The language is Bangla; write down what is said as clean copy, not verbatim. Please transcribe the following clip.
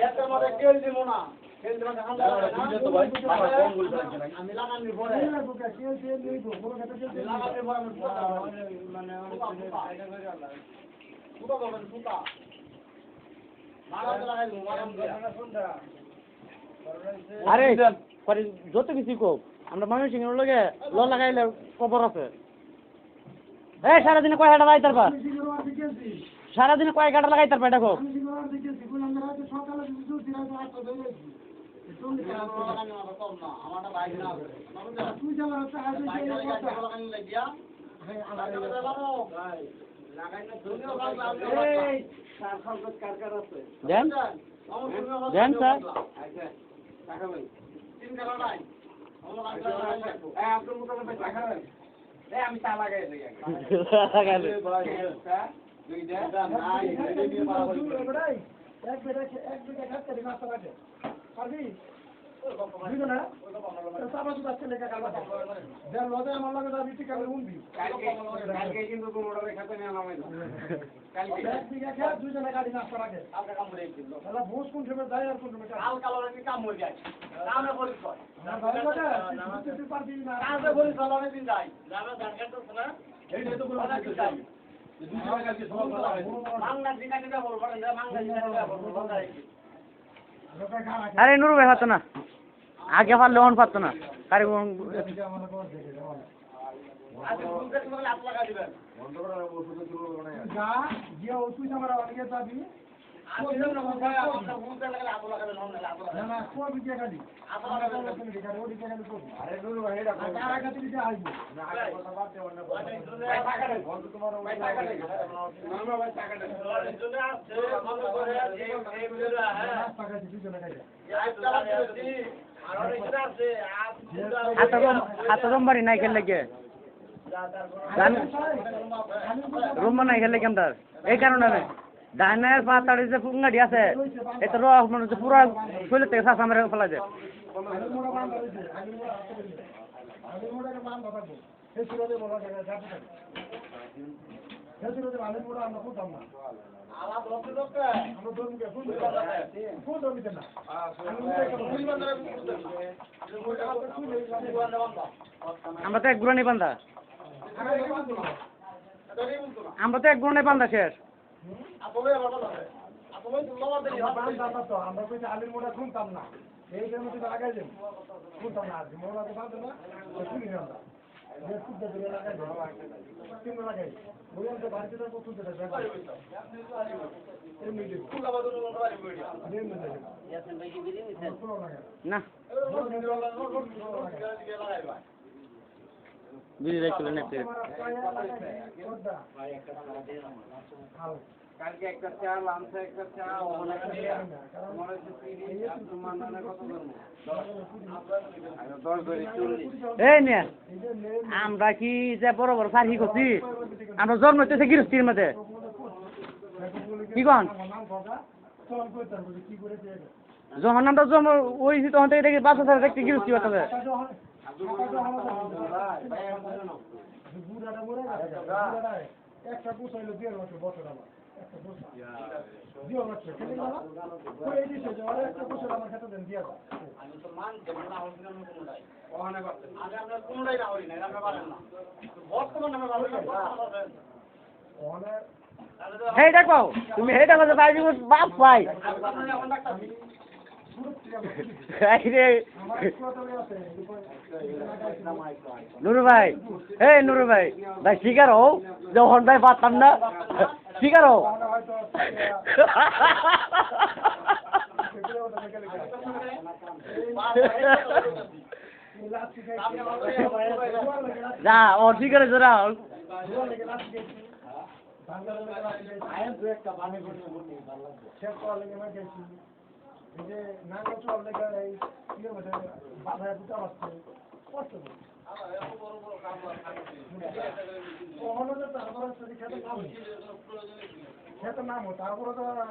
এত মরে কেল দিব না কেল দিব না বুঝে তো ভাই কম বলতে নাই আমি লাগানি পরে কেল কেল দেই তো বড় কথা কেল লাগাতে পরে মানে সাইডে করে আলা পুরো বলেন পুতা মারাম লাগাই মারাম দিয়া আরে পরে যত কিছু কো আমরা মানুষ সিংহের লগে ল লাগাইলে খবর আছে এই সারাদিনে কয় হাঁটা লাগাই তারপর সারাদিনে কয় গাঁটা লাগাই তারপর দেখো দেন দেন স্যার আমি চা লাগাই আরে নুরু ভাই পারতো না আগে পারলে অন পারতো না আরে হাত রুমবাড়ি নাই খেললে কে রুম নাই খেললে কেমন এই কারণে ধানের পাতাড়ি যে ফুঙ্গাটি আছে এটা রস মানে পুরো শৈলের থেকে শাসা মেরে ফেলা যায় আমরা তো এক গুণানি বান্ধা আমরা তো এক গুণানি বান্ধা শেষ আমরা আলির মোড়া শুনতাম না এই মধ্যে লাগাই দেব শুনতাম না মোড়া তো বাঁধে না শুনি আমরা না বিড়ি রাখলে না কালকে একটা চা লামসা একটা চা মনে হচ্ছে এই নিয়ে আমরা কি যে বড় বড় সার্হি করছি আমরা জন্ম হইতেছে গৃহস্থির মধ্যে কি কন যখন আমরা জন্ম হয়েছি তখন থেকে দেখি বাচ্চা ছাড়া দেখতে গৃহস্থী হতে একটা পুষ হইলো 2 বছর বছর আমার একটা পুষ 2 বছর কেন না ওই দিছে যে আরে একটা পুষ আমার কাছে দেন দিয়া আমি তো মানতে না হইছিল না কোনটাই ওখানে করতে আগে আমরা কোনটাই না হই না আমরা পারেন না বর্তমানে আমরা ভালো ওখানে হেই দেখো তুমি হেই দেখো ভাই বাপ ভাই নুরু ভাই এই নুরু ভাই ভাই শিকার হও যখন ভাই পারতাম না শিকার হও যা ও ঠিক আছে জোরা এই যে নাঙ্গল চল লেগে এই ইয়ে মধ্যে বাধায় দুটা আসছে কষ্ট ওখানে তো তারপরে খেতে নাম খেতে নাম তারপরে তো